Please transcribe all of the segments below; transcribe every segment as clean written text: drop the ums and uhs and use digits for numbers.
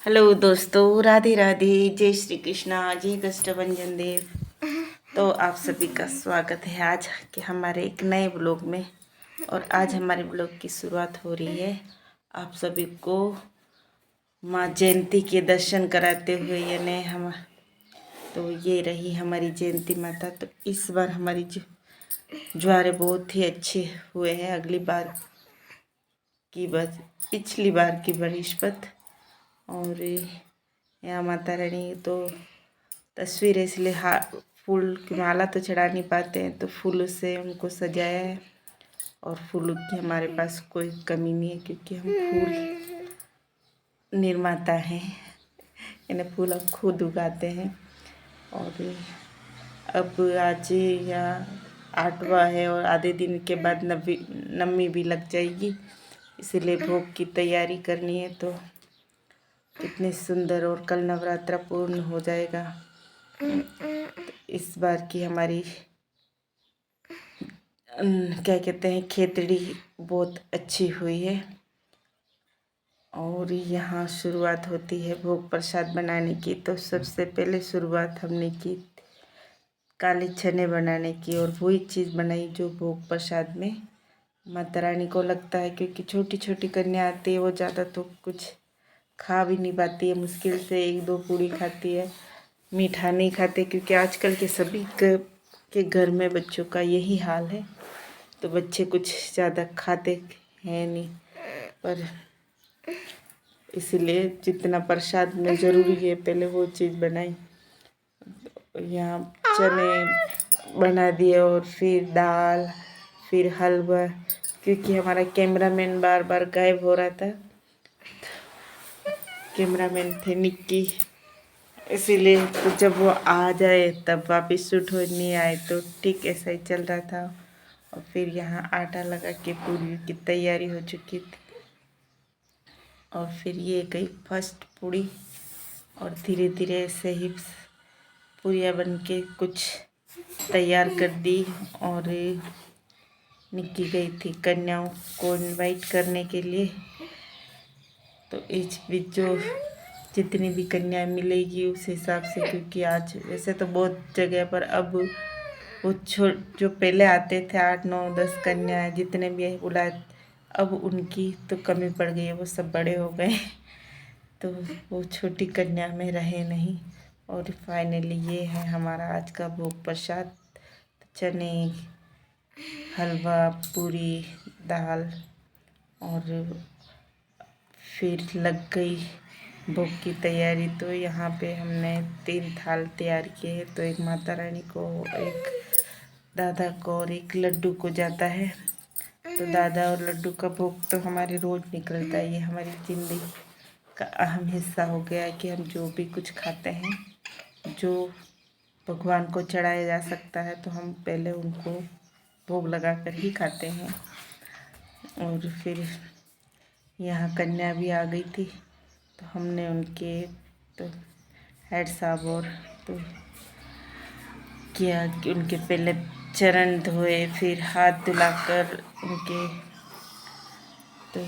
Hello दोस्तों, राधे राधे, जय श्री कृष्णा, जय कष्टभंजन देव। तो आप सभी का स्वागत है आज के हमारे एक नए ब्लॉग में। और आज हमारे ब्लॉग की शुरुआत हो रही है आप सभी को माँ जयंती के दर्शन कराते हुए। यानी हम तो ये रही हमारी जयंती माता। तो इस बार हमारी ज्वारे बहुत ही अच्छे हुए हैं अगली बार की पिछली बार की बनिस्पत। और यहाँ माता रानी तो तस्वीर है, इसलिए फूल की माला तो चढ़ा नहीं पाते हैं, तो फूलों से उनको सजाया है। और फूलों की हमारे पास कोई कमी नहीं है, क्योंकि हम फूल निर्माता हैं, यानी फूल हम खुद उगाते हैं। और अब आज या 8वां है और आधे दिन के बाद नवमी भी लग जाएगी, इसीलिए भोग की तैयारी करनी है। तो कितने सुंदर, और कल नवरात्रा पूर्ण हो जाएगा। तो इस बार की हमारी क्या कहते हैं खेतड़ी बहुत अच्छी हुई है। और यहाँ शुरुआत होती है भोग प्रसाद बनाने की। तो सबसे पहले शुरुआत हमने की काले चने बनाने की, और वही चीज़ बनाई जो भोग प्रसाद में माता रानी को लगता है, क्योंकि छोटी छोटी कन्या आती है, वो ज़्यादा तो कुछ खा भी नहीं पाती है, मुश्किल से 1-2 पूड़ी खाती है, मीठा नहीं खाते। क्योंकि आजकल के सभी के घर में बच्चों का यही हाल है, तो बच्चे कुछ ज़्यादा खाते हैं नहीं। पर इसलिए जितना प्रसाद में ज़रूरी है पहले वो चीज़ बनाई। यहाँ चने बना दिए, और फिर दाल, फिर हलवा। क्योंकि हमारा कैमरामैन बार बार गायब हो रहा था, कैमरामैन थे निक्की, इसीलिए तो जब वो आ जाए तब वापस शूट हो, नहीं आए तो ठीक ऐसा ही चल रहा था। और फिर यहाँ आटा लगा के पूरी की तैयारी हो चुकी थी। और फिर ये गई फर्स्ट पूड़ी, और धीरे धीरे ऐसे ही पूरियाँ बन के कुछ तैयार कर दी। और निक्की गई थी कन्याओं को इनवाइट करने के लिए। तो इस बीच जो जितनी भी कन्याएं मिलेगी उस हिसाब से, क्योंकि आज वैसे तो बहुत जगह पर अब वो जो पहले आते थे 8-9-10 कन्याएं जितने भी बुलाए, अब उनकी तो कमी पड़ गई है, वो सब बड़े हो गए। तो वो छोटी कन्या में रहे नहीं। और फाइनली ये है हमारा आज का भोग प्रसाद। चने, हलवा, पूरी, दाल, और फिर लग गई भोग की तैयारी। तो यहाँ पे हमने 3 थाल तैयार किए हैं। तो एक माता रानी को, एक दादा को, और एक लड्डू को जाता है। तो दादा और लड्डू का भोग तो हमारे रोज़ निकलता है, ये हमारी ज़िंदगी का अहम हिस्सा हो गया है कि हम जो भी कुछ खाते हैं, जो भगवान को चढ़ाया जा सकता है, तो हम पहले उनको भोग लगा कर ही खाते हैं। और फिर यहाँ कन्या भी आ गई थी, तो हमने उनके तो हेड साहब और तो किया कि उनके पहले चरण धोए, फिर हाथ धुलाकर उनके। तो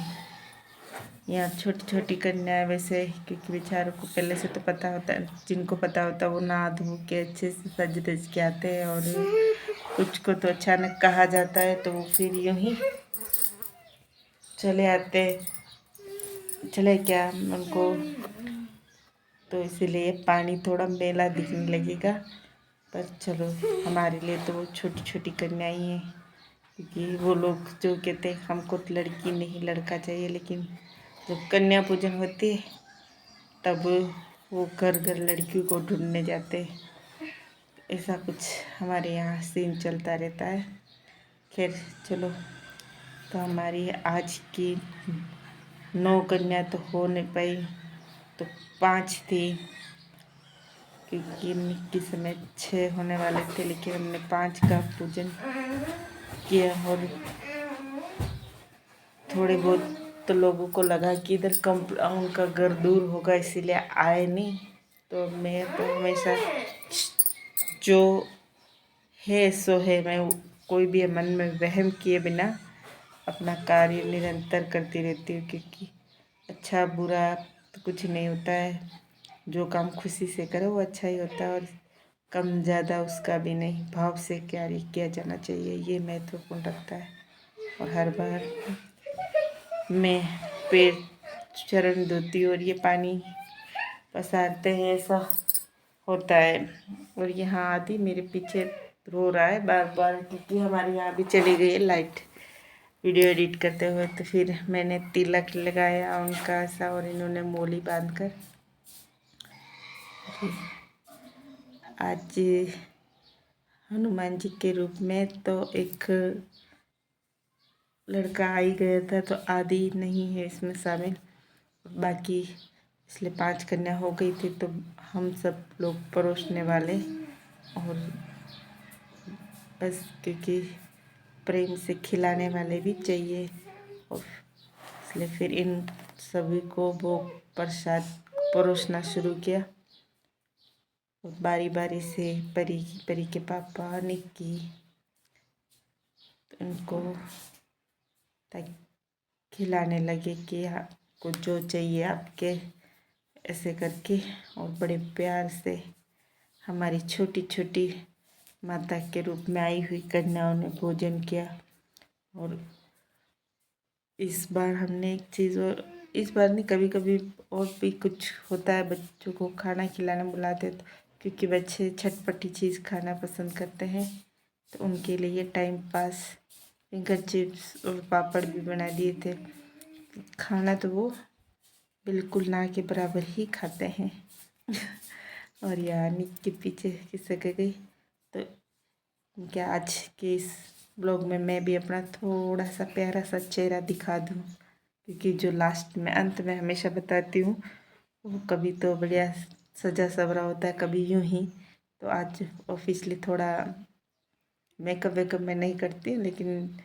यहाँ छोटी छोटी कन्याएं वैसे, क्योंकि बेचारों को पहले से तो पता होता है, जिनको पता होता है वो नहा धो के अच्छे से सज धज के आते हैं। और कुछ को तो अचानक कहा जाता है, तो वो फिर यूँ ही चले आते, चले क्या उनको। तो इसीलिए पानी थोड़ा मेला दिखने लगेगा, पर चलो हमारे लिए तो वो छोटी छोटी कन्याएं हैं। क्योंकि वो लोग जो कहते हैं हमको तो लड़की नहीं लड़का चाहिए, लेकिन जब कन्या पूजन होती है तब वो घर घर लड़कियों को ढूंढने जाते हैं। ऐसा कुछ हमारे यहाँ सीन चलता रहता है। खैर चलो, तो हमारी आज की 9 कन्या तो हो नहीं पाई, तो 5 थी, क्योंकि निक्की समेत 6 होने वाले थे, लेकिन हमने 5 का पूजन किया। और थोड़े बहुत तो लोगों को लगा कि इधर उनका घर दूर होगा, इसीलिए आए नहीं। तो मैं तो हमेशा जो है सो है, मैं कोई भी मन में वहम किए बिना अपना कार्य निरंतर करती रहती हूँ। क्योंकि अच्छा बुरा तो कुछ नहीं होता है। जो काम खुशी से करो वो अच्छा ही होता है, और कम ज़्यादा उसका भी नहीं, भाव से कार्य किया जाना चाहिए, ये महत्वपूर्ण रखता है। और हर बार मैं पेड़ चरण धोती और ये पानी पसारते हैं, ऐसा होता है। और यहाँ आदि मेरे पीछे रो रहा है बार बार, क्योंकि हमारे यहाँ भी चली गई है लाइट वीडियो एडिट करते हुए। तो फिर मैंने तिलक लगाया उनका ऐसा, और इन्होंने मोली बांध कर आज हनुमान जी के रूप में तो एक लड़का आ ही गया था, तो आदि नहीं है इसमें शामिल, बाकी इसलिए 5 कन्या हो गई थी। तो हम सब लोग परोसने वाले, और बस क्योंकि प्रेम से खिलाने वाले भी चाहिए, और इसलिए फिर इन सभी को भोग प्रसाद परोसना शुरू किया। और बारी बारी से परी के पापा निक्की, तो इनको ताकि खिलाने लगे कि आपको जो चाहिए आपके, ऐसे करके। और बड़े प्यार से हमारी छोटी छोटी माता के रूप में आई हुई कन्याओं ने भोजन किया। और इस बार हमने एक चीज़, और इस बार नहीं, कभी कभी और भी कुछ होता है, बच्चों को खाना खिलाना बुलाते, तो क्योंकि बच्चे चटपटी चीज़ खाना पसंद करते हैं, तो उनके लिए टाइम पास फिंगर चिप्स और पापड़ भी बना दिए थे। खाना तो वो बिल्कुल ना के बराबर ही खाते हैं। और यार निक के पीछे किससे गई, तो क्या आज के इस ब्लॉग में मैं भी अपना थोड़ा सा प्यारा सा चेहरा दिखा दूँ, क्योंकि जो लास्ट में अंत में हमेशा बताती हूँ वो कभी तो बढ़िया सजा सवरा होता है, कभी यूँ ही। तो आज ऑफिसली थोड़ा मेकअप वेकअप मैं नहीं करती, लेकिन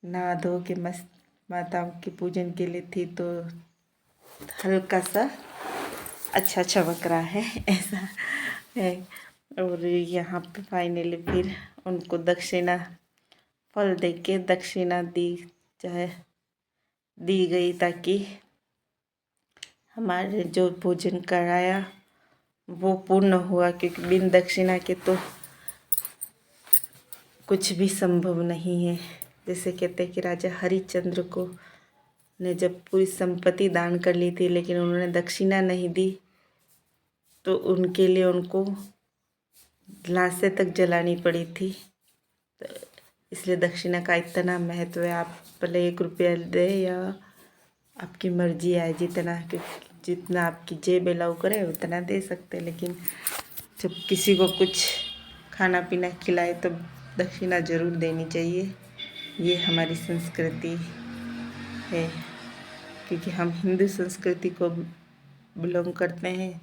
नहा धो के मस्त माताओं के पूजन के लिए थी, तो हल्का सा अच्छा चमक रहा है, ऐसा है। और यहाँ पे फाइनली फिर उनको दक्षिणा फल दे के दक्षिणा दी गई, ताकि हमारे जो भोजन कराया वो पूर्ण हुआ, क्योंकि बिन दक्षिणा के तो कुछ भी संभव नहीं है। जैसे कहते हैं कि राजा हरिश्चंद्र को ने जब पूरी संपत्ति दान कर ली थी, लेकिन उन्होंने दक्षिणा नहीं दी, तो उनके लिए उनको लाशें तक जलानी पड़ी थी। तो इसलिए दक्षिणा का इतना महत्व है। आप भले 1 रुपया दे या आपकी मर्जी आए जितना, क्योंकि जितना आपकी जेब अलाउ करे उतना दे सकते, लेकिन जब किसी को कुछ खाना पीना खिलाए तो दक्षिणा ज़रूर देनी चाहिए। ये हमारी संस्कृति है, क्योंकि हम हिंदू संस्कृति को बिलोंग करते हैं,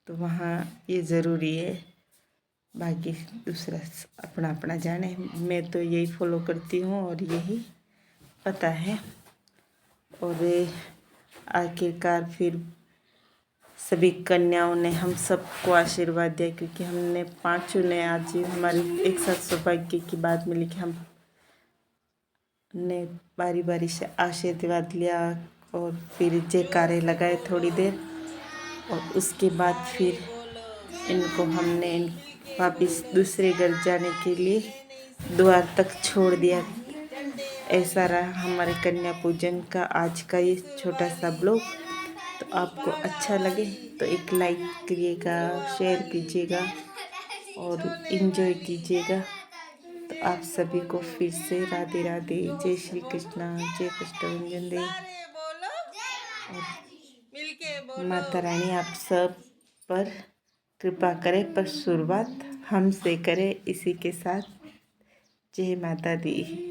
तो वहाँ ये ज़रूरी है। बाकी दूसरा अपना अपना जाने, मैं तो यही फॉलो करती हूँ और यही पता है। और आखिरकार फिर सभी कन्याओं ने हम सबको आशीर्वाद दिया, क्योंकि हमने 5 ने आज हमारी एक साथ सौभाग्य की बात मिली कि हम ने बारी बारी से आशीर्वाद लिया, और फिर जयकारे लगाए थोड़ी देर, और उसके बाद फिर इनको हमने वापस दूसरे घर जाने के लिए द्वार तक छोड़ दिया। ऐसा रहा हमारे कन्या पूजन का आज का ये छोटा सा ब्लॉग। तो आपको अच्छा लगे तो एक लाइक करिएगा, शेयर कीजिएगा और इन्जॉय कीजिएगा। तो आप सभी को फिर से राधे राधे, जय श्री कृष्णा, जय कष्टभंजन देव। और माता रानी आप सब पर कृपा करे, पर शुरुआत हमसे करे। इसी के साथ जय माता दी।